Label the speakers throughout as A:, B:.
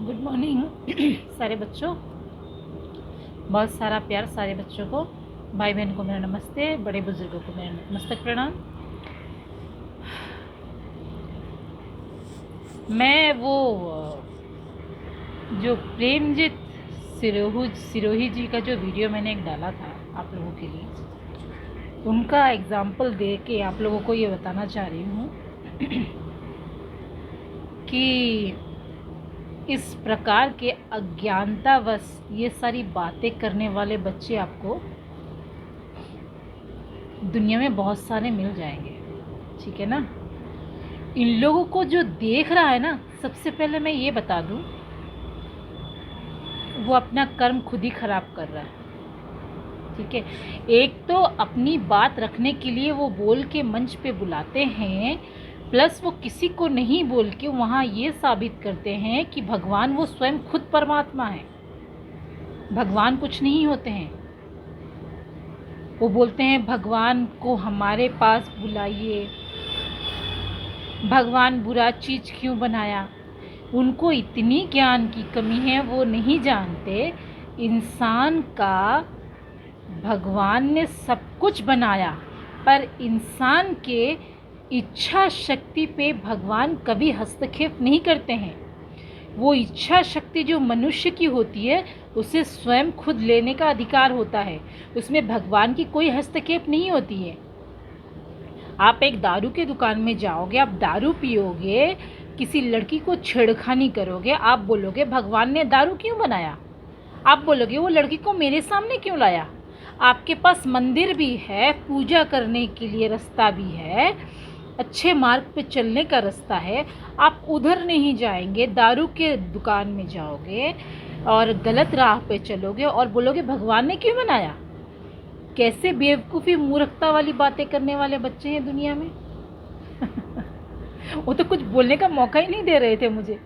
A: Good morning सारे बच्चों। बहुत सारा प्यार सारे बच्चों को। भाई बहन को मेरा नमस्ते, बड़े बुजुर्गों को मेरा नमस्तक प्रणाम। मैं वो जो प्रेमजीत सिरोही जी का जो वीडियो मैंने एक डाला था आप लोगों के लिए, उनका एग्जाम्पल दे के आप लोगों को ये बताना चाह रही हूँ कि इस प्रकार के अज्ञानतावश ये सारी बातें करने वाले बच्चे आपको दुनिया में बहुत सारे मिल जाएंगे, ठीक है ना। इन लोगों को जो देख रहा है ना, सबसे पहले मैं ये बता दूं, वो अपना कर्म खुद ही खराब कर रहा है, ठीक है। एक तो अपनी बात रखने के लिए वो बोल के मंच पे बुलाते हैं, प्लस वो किसी को नहीं बोल के वहाँ ये साबित करते हैं कि भगवान वो स्वयं खुद परमात्मा है, भगवान कुछ नहीं होते हैं। वो बोलते हैं भगवान को हमारे पास बुलाइए, भगवान बुरा चीज़ क्यों बनाया। उनको इतनी ज्ञान की कमी है, वो नहीं जानते इंसान का भगवान ने सब कुछ बनाया, पर इंसान के इच्छा शक्ति पे भगवान कभी हस्तक्षेप नहीं करते हैं। वो इच्छा शक्ति जो मनुष्य की होती है उसे स्वयं खुद लेने का अधिकार होता है, उसमें भगवान की कोई हस्तक्षेप नहीं होती है। आप एक दारू के दुकान में जाओगे, आप दारू पियोगे, किसी लड़की को छेड़खानी करोगे, आप बोलोगे भगवान ने दारू क्यों बनाया, आप बोलोगे वो लड़की को मेरे सामने क्यों लाया। आपके पास मंदिर भी है, पूजा करने के लिए रास्ता भी है, अच्छे मार्ग पे चलने का रास्ता है, आप उधर नहीं जाएंगे, दारू के दुकान में जाओगे और गलत राह पे चलोगे और बोलोगे भगवान ने क्यों बनाया। कैसे बेवकूफ़ी मूर्खता वाली बातें करने वाले बच्चे हैं दुनिया में। वो तो कुछ बोलने का मौका ही नहीं दे रहे थे मुझे।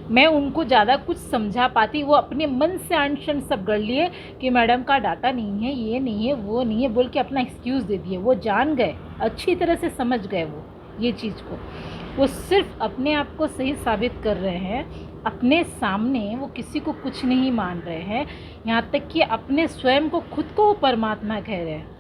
A: मैं उनको ज़्यादा कुछ समझा पाती, वो अपने मन से अनशन सब गढ़ लिए कि मैडम का डाटा नहीं है, ये नहीं है, वो नहीं है, बोल के अपना एक्सक्यूज़ दे दिए। वो जान गए, अच्छी तरह से समझ गए वो ये चीज़ को। वो सिर्फ अपने आप को सही साबित कर रहे हैं, अपने सामने वो किसी को कुछ नहीं मान रहे हैं, यहाँ तक कि अपने स्वयं को खुद को वो परमात्मा कह रहे हैं।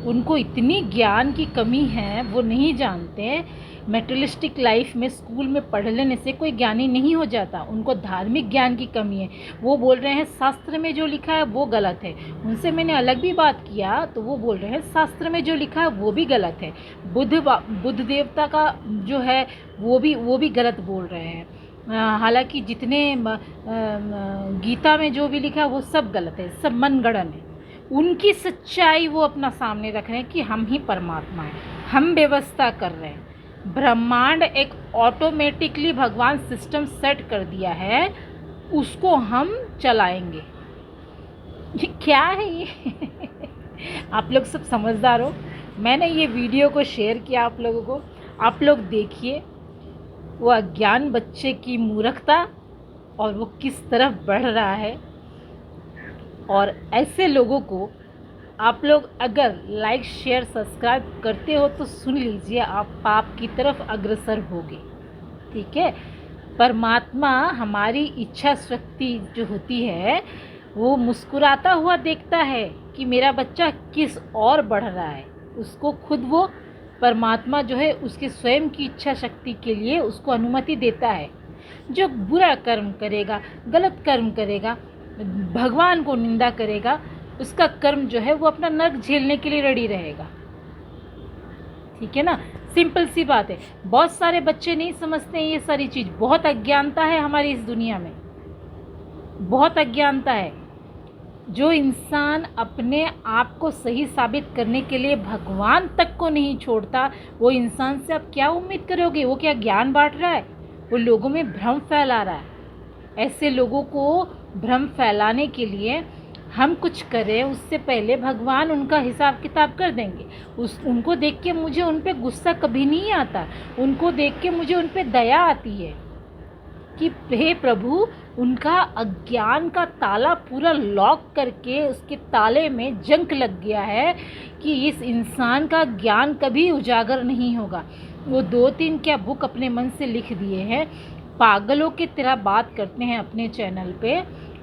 A: उनको इतनी ज्ञान की कमी है, वो नहीं जानते मेटेरियलिस्टिक लाइफ में स्कूल में पढ़ लेने से कोई ज्ञानी नहीं हो जाता। उनको धार्मिक ज्ञान की कमी है। वो बोल रहे हैं शास्त्र में जो लिखा है वो गलत है। उनसे मैंने अलग भी बात किया तो वो बोल रहे हैं शास्त्र में जो लिखा है वो भी गलत है। बुद्ध देवता का जो है वो भी गलत बोल रहे हैं। हालांकि जितने गीता में जो भी लिखा है वो सब गलत है, सब मनगढ़ंत है। उनकी सच्चाई वो अपना सामने रख रहे हैं कि हम ही परमात्मा हैं, हम व्यवस्था कर रहे हैं। ब्रह्मांड एक ऑटोमेटिकली भगवान सिस्टम सेट कर दिया है, उसको हम चलाएंगे। ये क्या है ये? आप लोग सब समझदार हो। मैंने ये वीडियो को शेयर किया आप लोगों को, आप लोग देखिए वो अज्ञान बच्चे की मूर्खता और वो किस तरफ बढ़ रहा है। और ऐसे लोगों को आप लोग अगर लाइक शेयर सब्सक्राइब करते हो तो सुन लीजिए, आप पाप की तरफ अग्रसर होगे, ठीक है। परमात्मा हमारी इच्छा शक्ति जो होती है वो मुस्कुराता हुआ देखता है कि मेरा बच्चा किस और बढ़ रहा है। उसको खुद वो परमात्मा जो है उसके स्वयं की इच्छा शक्ति के लिए उसको अनुमति देता है। जो बुरा कर्म करेगा, गलत कर्म करेगा, भगवान को निंदा करेगा, उसका कर्म जो है वो अपना नरक झेलने के लिए रेडी रहेगा, ठीक है ना। सिंपल सी बात है। बहुत सारे बच्चे नहीं समझते हैं ये सारी चीज़। बहुत अज्ञानता है हमारी इस दुनिया में, बहुत अज्ञानता है। जो इंसान अपने आप को सही साबित करने के लिए भगवान तक को नहीं छोड़ता, वो इंसान से आप क्या उम्मीद करोगे। वो क्या ज्ञान बांट रहा है, वो लोगों में भ्रम फैला रहा है। ऐसे लोगों को भ्रम फैलाने के लिए हम कुछ करें उससे पहले भगवान उनका हिसाब किताब कर देंगे। उनको देख के मुझे उन पे गुस्सा कभी नहीं आता, उनको देख के मुझे उन पे दया आती है कि हे प्रभु, उनका अज्ञान का ताला पूरा लॉक करके उसके ताले में जंक लग गया है कि इस इंसान का ज्ञान कभी उजागर नहीं होगा। वो 2-3 क्या बुक अपने मन से लिख दिए हैं, पागलों की तरह बात करते हैं अपने चैनल पे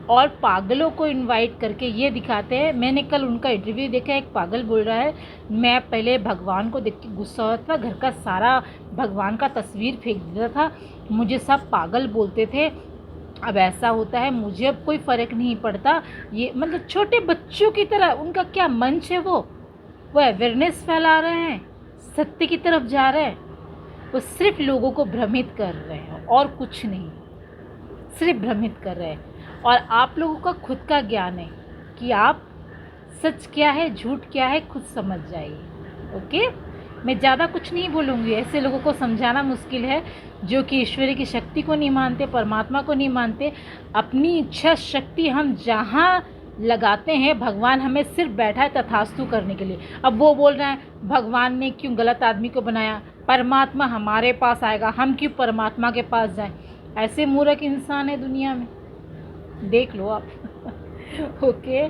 A: और पागलों को इनवाइट करके ये दिखाते हैं। मैंने कल उनका इंटरव्यू देखा, एक पागल बोल रहा है मैं पहले भगवान को देख के गुस्सा होता था, घर का सारा भगवान का तस्वीर फेंक देता था, मुझे सब पागल बोलते थे, अब ऐसा होता है, मुझे अब कोई फ़र्क नहीं पड़ता। ये मतलब छोटे बच्चों की तरह उनका क्या मंच है, वो अवेयरनेस फैला रहे हैं, सत्य की तरफ जा रहे हैं, वो सिर्फ लोगों को भ्रमित कर रहे हैं और कुछ नहीं, सिर्फ भ्रमित कर रहे हैं। और आप लोगों का खुद का ज्ञान है कि आप सच क्या है झूठ क्या है खुद समझ जाइए। ओके, मैं ज़्यादा कुछ नहीं बोलूँगी, ऐसे लोगों को समझाना मुश्किल है जो कि ईश्वरी की शक्ति को नहीं मानते, परमात्मा को नहीं मानते। अपनी इच्छा शक्ति हम जहाँ लगाते हैं, भगवान हमें सिर्फ बैठा है तथास्तु करने के लिए। अब वो बोल रहे हैं भगवान ने क्यों गलत आदमी को बनाया, परमात्मा हमारे पास आएगा, हम क्यों परमात्मा के पास जाएं। ऐसे मूर्ख इंसान है दुनिया में, देख लो आप। Okay,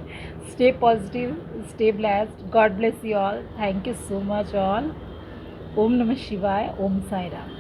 A: stay positive, stay blessed, God bless you all, thank you so much all. Om नमः शिवाय, ओम साई राम।